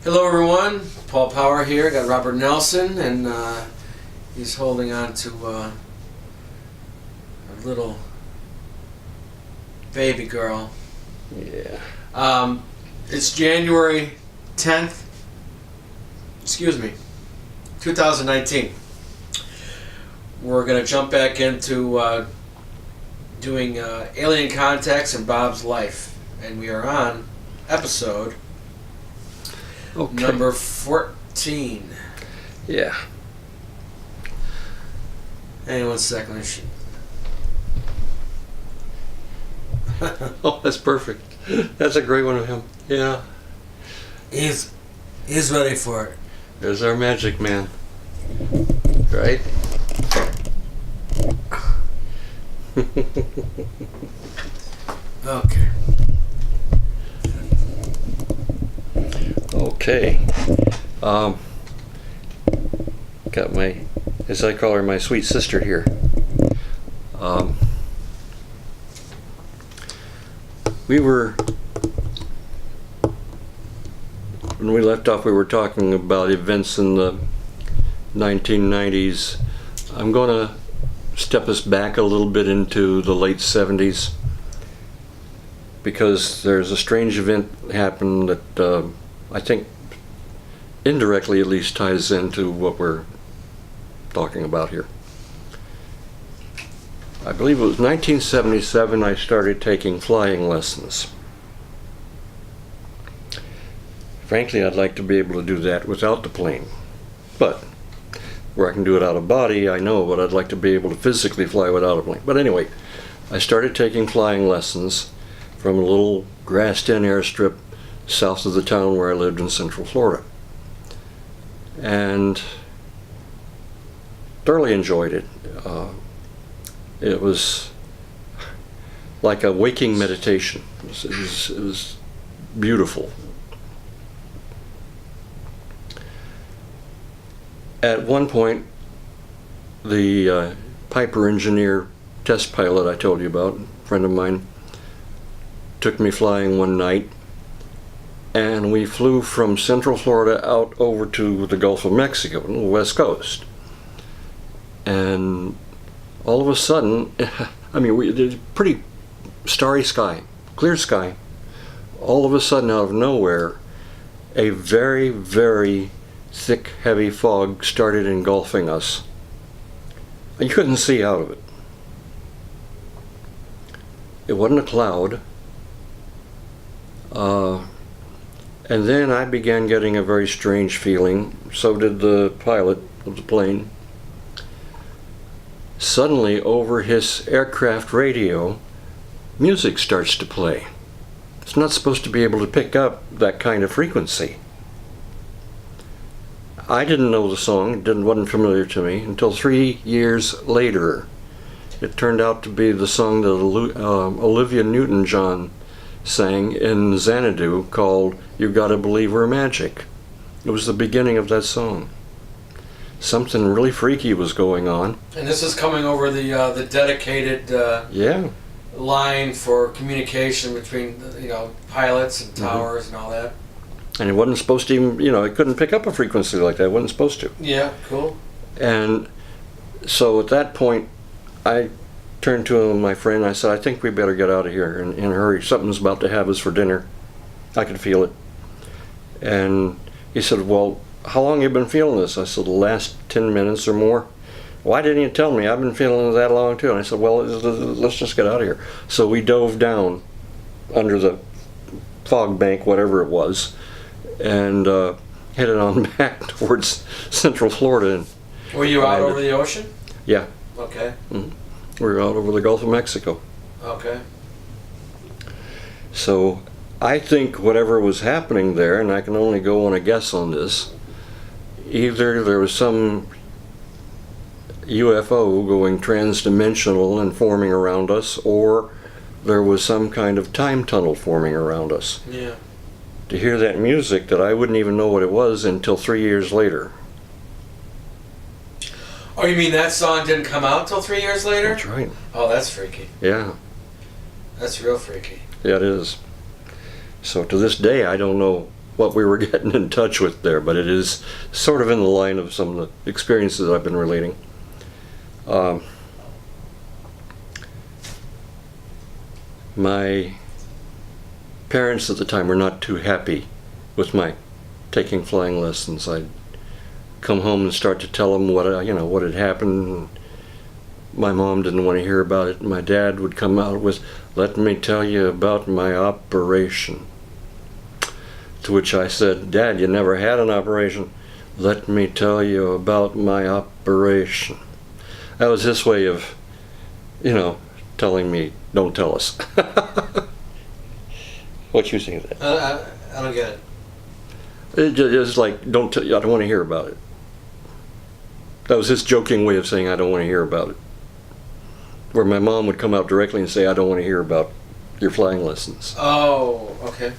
Hello everyone, Paul Power here. Got Robert Nelson, and he's holding on to a little baby girl. Yeah. It's January 10th, 2019. We're going to jump back into doing Alien Contacts and Bob's Life, and we are on episode number 14. Yeah. Hang on one second. Oh, that's perfect. That's a great one of him. Yeah. He's ready for it. There's our magic man. Right? Okay. Okay. Got my, as I call her, my sweet sister here. When we left off, we were talking about events in the 1990s. I'm going to step us back a little bit into the late 70s because there's a strange event happened that I think indirectly at least ties into what we're talking about here. I believe it was 1977 I started taking flying lessons. Frankly, I'd like to be able to do that without the plane. But where I can do it out of body, I know, but I'd like to be able to physically fly without a plane. But anyway, I started taking flying lessons from a little grassed-in airstrip south of the town where I lived in Central Florida. And thoroughly enjoyed it. It was like a waking meditation. It was beautiful. At one point, the Piper engineer test pilot I told you about, a friend of mine, took me flying one night, and we flew from Central Florida out over to the Gulf of Mexico, on the west coast. And all of a sudden, I mean, it's pretty starry sky, clear sky. All of a sudden, out of nowhere, a very, very thick, heavy fog started engulfing us. You couldn't see out of it. It wasn't a cloud. And then I began getting a very strange feeling. So did the pilot of the plane. Suddenly, over his aircraft radio, music starts to play. It's not supposed to be able to pick up that kind of frequency. I didn't know the song, it wasn't familiar to me, until 3 years later. It turned out to be the song that Olivia Newton-John sang in Xanadu called "You Gotta Believe We're Magic." It was the beginning of that song. Something really freaky was going on. And this is coming over the dedicated Yeah. line for communication between pilots and towers and all that. And it wasn't supposed to even, it couldn't pick up a frequency like that. It wasn't supposed to. Yeah, cool. And so at that point, I turned to my friend and I said, I think we better get out of here in a hurry. Something's about to have us for dinner. I could feel it. And he said, well, how long have you been feeling this? I said, the last 10 minutes or more. Why didn't you tell me? I've been feeling it that long too. And I said, well, let's just get out of here. So we dove down under the fog bank, whatever it was, and headed on back towards Central Florida. Were you out over the ocean? Yeah. Okay. Mm-hmm. We were out over the Gulf of Mexico. Okay. So I think whatever was happening there, and I can only go on a guess on this, either there was some UFO going transdimensional and forming around us, or there was some kind of time tunnel forming around us. Yeah. To hear that music that I wouldn't even know what it was until 3 years later. Oh, you mean that song didn't come out till 3 years later? That's right. Oh, that's freaky. Yeah. That's real freaky. Yeah, it is. So to this day, I don't know what we were getting in touch with there, but it is sort of in the line of some of the experiences I've been relating. My parents at the time were not too happy with my taking flying lessons. I'd come home and start to tell them what had happened. My mom didn't want to hear about it. My dad would come out with, "Let me tell you about my operation." To which I said, "Dad, you never had an operation." "Let me tell you about my operation." That was his way of, telling me, "Don't tell us." What you think of that? I don't get it. It's like, I don't want to hear about it. That was his joking way of saying, "I don't want to hear about it." Where my mom would come out directly and say, "I don't want to hear about your flying lessons." Oh, okay.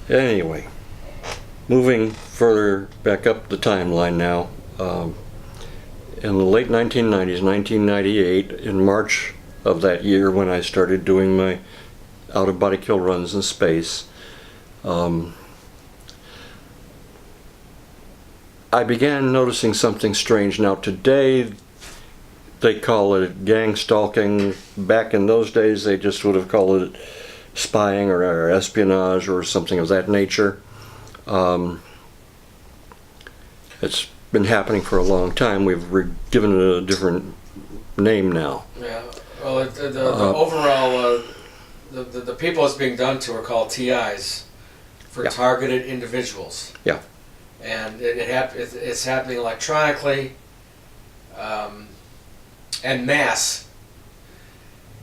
Anyway, moving further back up the timeline now, in the late 1990s, 1998, in March of that year when I started doing my out-of-body kill runs in space, I began noticing something strange. Now today they call it gang stalking. Back in those days they just would have called it spying or espionage or something of that nature. It's been happening for a long time. We've given it a different name now. Yeah. Well, the overall, the people it's being done to are called TIs, for Yeah. targeted individuals. Yeah. And it's happening electronically, and mass.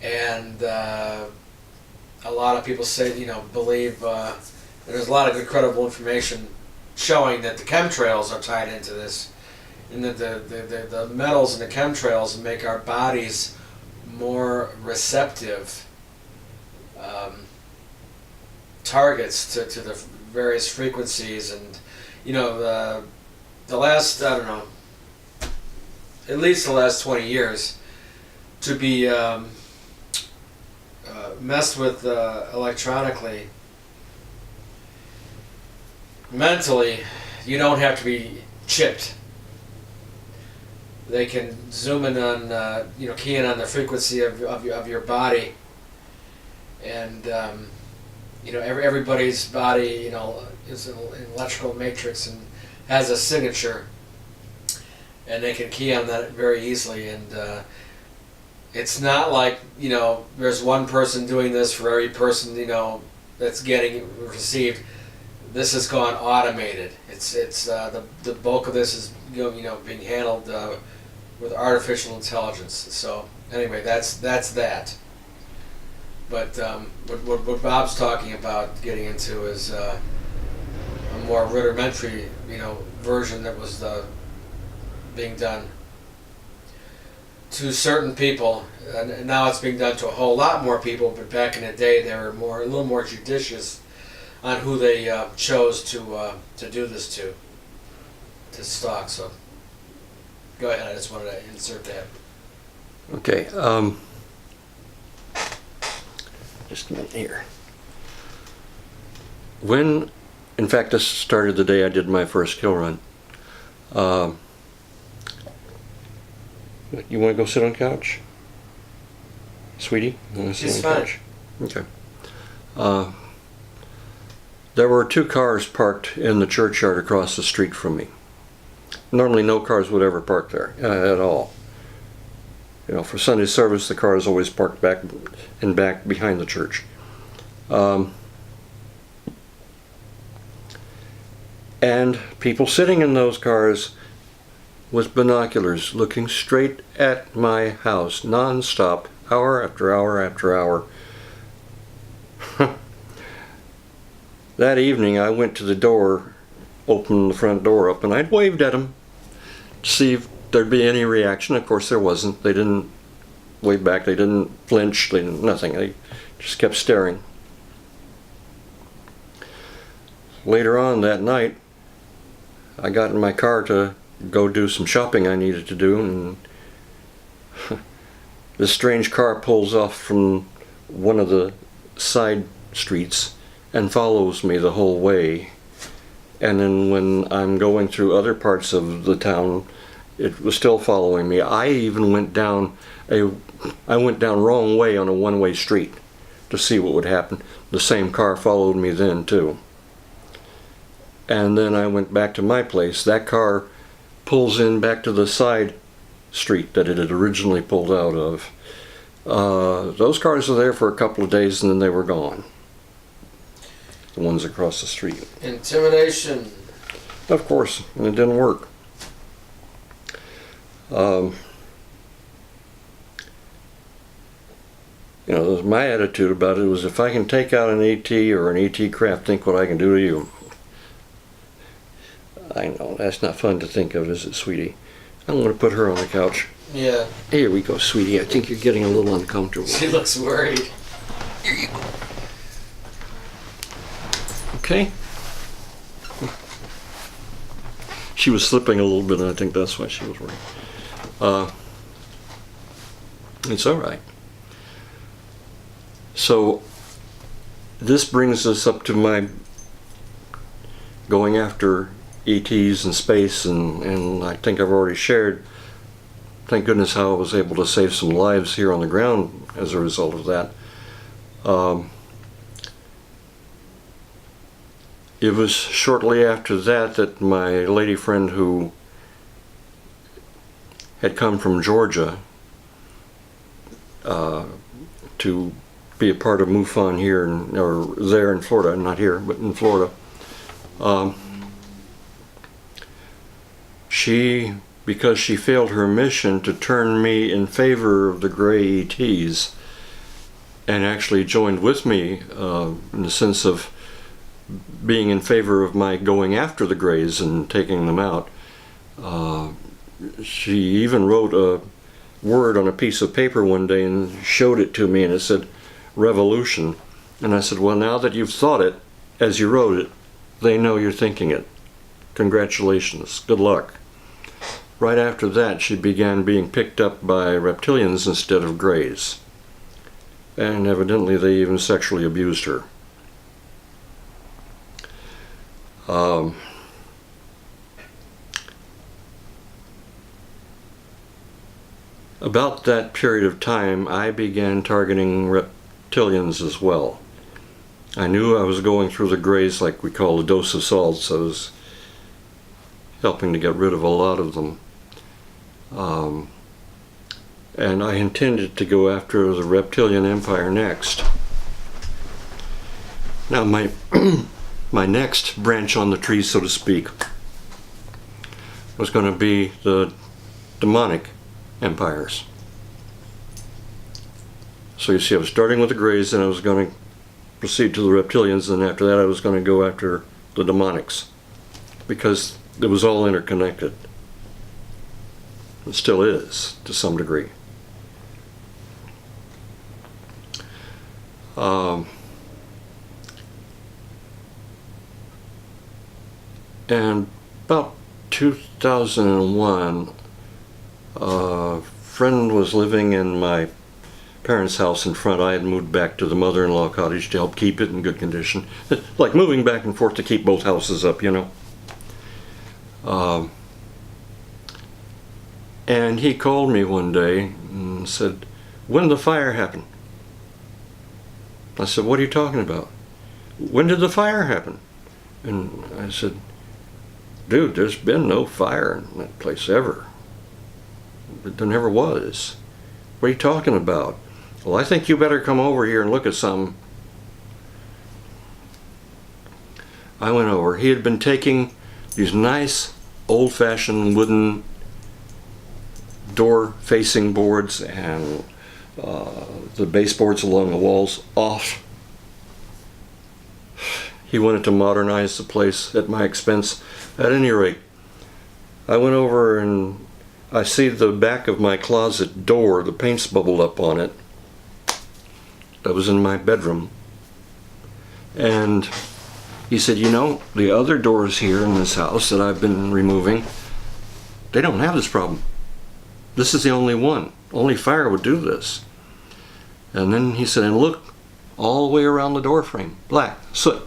And a lot of people say, believe there's a lot of good credible information showing that the chemtrails are tied into this, and that the metals in the chemtrails make our bodies more receptive targets to the various frequencies. And the last, I don't know, at least the last 20 years, to be messed with electronically, mentally, you don't have to be chipped. They can zoom in on, key in on the frequency of your body, and everybody's body, is an electrical matrix and has a signature, and they can key on that very easily. And it's not like there's one person doing this for every person that's getting received. This has gone automated. It's the bulk of this is being handled with artificial intelligence. So anyway, that's that. But what Bob's talking about getting into is a more rudimentary version that was being done to certain people, and now it's being done to a whole lot more people. But back in the day, they were a little more judicious on who they chose to do this to stalk. So go ahead. I just wanted to insert that. Okay. Just a minute here. When, in fact, this started the day I did my first kill run. You want to go sit on the couch? Sweetie? You want to sit She's on the couch? Okay. There were 2 cars parked in the churchyard across the street from me. Normally no cars would ever park there at all. For Sunday service, the car is always parked back behind the church. And people sitting in those cars with binoculars looking straight at my house non-stop, hour after hour after hour. That evening I went to the door, opened the front door up, and I'd waved at them to see if there'd be any reaction. Of course there wasn't. They didn't wave back, they didn't flinch, they didn't, nothing. They just kept staring. Later on that night, I got in my car to go do some shopping I needed to do, and this strange car pulls off from one of the side streets and follows me the whole way. And then when I'm going through other parts of the town, it was still following me. I even went down wrong way on a one-way street to see what would happen. The same car followed me then too. And then I went back to my place. That car pulls in back to the side street that it had originally pulled out of. Those cars were there for a couple of days and then they were gone. The ones across the street. Intimidation. Of course, and it didn't work. My attitude about it was, if I can take out an AT or an AT craft, think what I can do to you. I know, that's not fun to think of, is it, sweetie? I'm going to put her on the couch. Yeah. Here we go, sweetie. I think you're getting a little uncomfortable. She looks worried. Here you go. Okay. She was slipping a little bit, and I think that's why she was worried. It's all right. So this brings us up to my going after ETs and space, and I think I've already shared, thank goodness, how I was able to save some lives here on the ground as a result of that. It was shortly after that my lady friend, who had come from Georgia to be a part of MUFON here or there in Florida, not here, but in Florida. Because she failed her mission to turn me in favor of the gray ETs, and actually joined with me in the sense of being in favor of my going after the grays and taking them out. She even wrote a word on a piece of paper one day and showed it to me, and it said revolution. And I said, well, now that you've thought it as you wrote it, they know you're thinking it. Congratulations, good luck. Right after that, she began being picked up by reptilians instead of grays, and evidently they even sexually abused her. About that period of time, I began targeting reptilians as well. I knew I was going through the grays like we call a dose of salt, so I was helping to get rid of a lot of them. And I intended to go after the reptilian empire next. Now my my next branch on the tree, so to speak, was going to be the demonic empires. So you see, I was starting with the grays, and I was going to proceed to the reptilians, and after that I was going to go after the demonics, because it was all interconnected. It still is, to some degree. And about 2001, a friend was living in my parents' house in front. I had moved back to the mother-in-law cottage to help keep it in good condition. Like moving back and forth to keep both houses up, you know. And he called me one day and said, when did the fire happen? I said, what are you talking about? When did the fire happen? And I said, dude, there's been no fire in that place ever. There never was. What are you talking about? Well, I think you better come over here and look at something. I went over. He had been taking these nice old-fashioned wooden door-facing boards and the baseboards along the walls off. He wanted to modernize the place at my expense. At any rate, I went over and I see the back of my closet door, the paint's bubbled up on it. That was in my bedroom. And he said, you know, the other doors here in this house that I've been removing, they don't have this problem. This is the only one. Only fire would do this. And then he said, and look all the way around the door frame. Black, soot.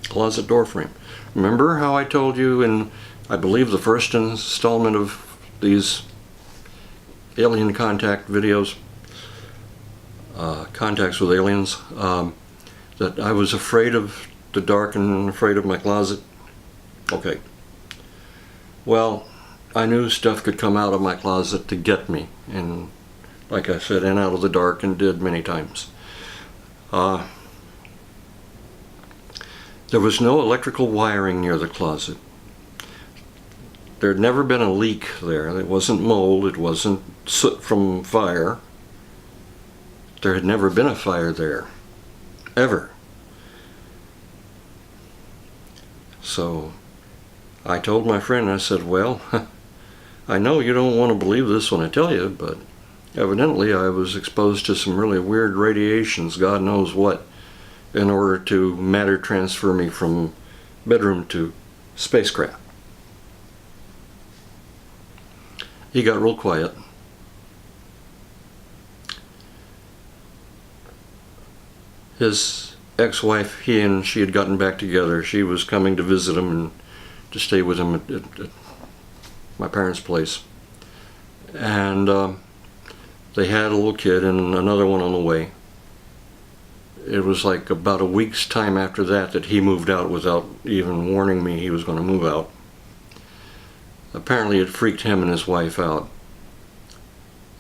Closet door frame. Remember how I told you in, I believe, the first installment of these alien contact videos, contacts with aliens, that I was afraid of the dark and afraid of my closet? Okay. Well, I knew stuff could come out of my closet to get me, and like I said, in out of the dark, and did many times. There was no electrical wiring near the closet. There had never been a leak there. It wasn't mold, it wasn't soot from fire. There had never been a fire there, ever. So I told my friend, I said, well, I know you don't want to believe this when I tell you, but evidently I was exposed to some really weird radiations, God knows what, in order to matter transfer me from bedroom to spacecraft. He got real quiet. His ex-wife, she had gotten back together. She was coming to visit him and to stay with him at my parents' place. And they had a little kid and another one on the way. It was like about a week's time after that he moved out without even warning me he was going to move out. Apparently it freaked him and his wife out.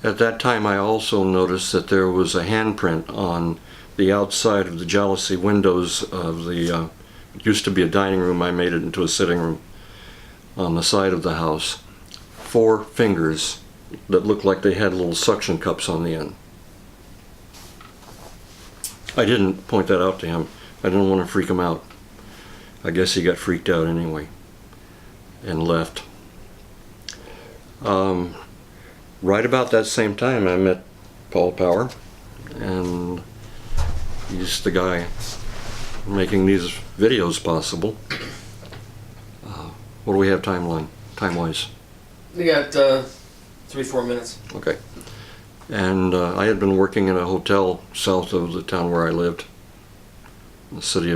At that time I also noticed that there was a handprint on the outside of the jalousie windows of the, it used to be a dining room, I made it into a sitting room on the side of the house. 4 fingers that looked like they had little suction cups on the end. I didn't point that out to him. I didn't want to freak him out. I guess he got freaked out anyway and left. Right about that same time I met Paul Power, and he's the guy making these videos possible. What do we have time-wise? We got 3-4 minutes. Okay. And I had been working in a hotel south of the town where I lived, in the city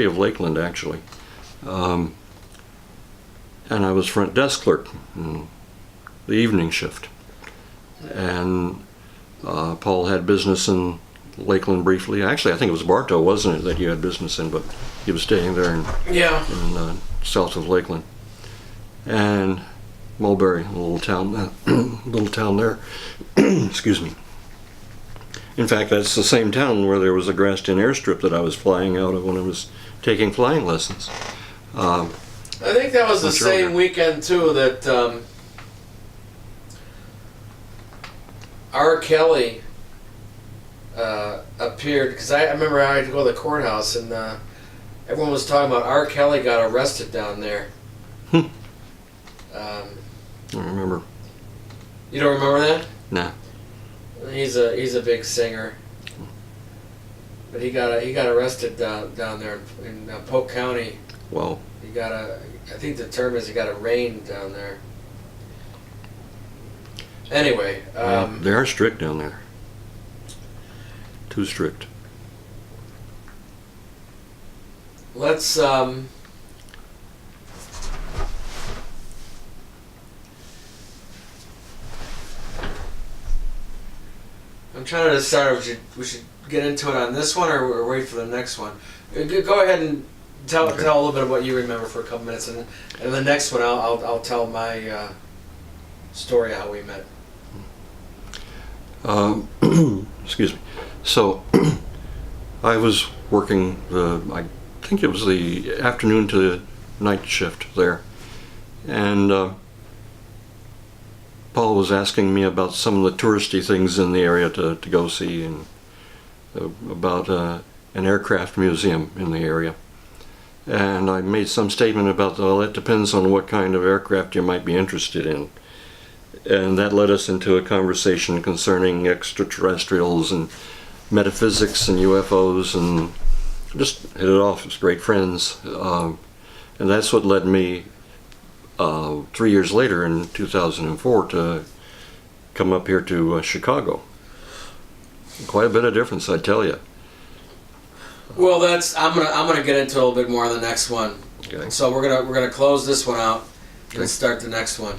of Lakeland, actually. And I was front desk clerk in the evening shift. And Paul had business in Lakeland briefly. Actually, I think it was Bartow, wasn't it, that you had business in, but he was staying there in south of Lakeland. And Mulberry, a little town there. Excuse me. In fact, that's the same town where there was a grassed-in airstrip that I was flying out of when I was taking flying lessons. I think that was the same weekend too that R. Kelly appeared, because I remember I had to go to the courthouse and everyone was talking about R. Kelly got arrested down there. I don't remember. You don't remember that? Nah. He's a big singer, but he got arrested down there in Polk County. Wow. I think the term is he got arraigned down there. Anyway, they are strict down there. Too strict. let's I'm trying to decide if we should get into it on this one or wait for the next one. Go ahead and tell a little bit of what you remember for a couple minutes, and the next one I'll tell my story how we met. Excuse me. So I was working I think it was the afternoon to night shift there, and Paul was asking me about some of the touristy things in the area to go see, and about an aircraft museum in the area. And I made some statement about, well, it depends on what kind of aircraft you might be interested in. And that led us into a conversation concerning extraterrestrials and metaphysics and UFOs, and just hit it off as great friends. And that's what led me 3 years later in 2004 to come up here to Chicago. Quite a bit of difference, I tell you. Well, I'm gonna get into a little bit more on the next one. Okay. So we're gonna close this one out Okay. and start the next one.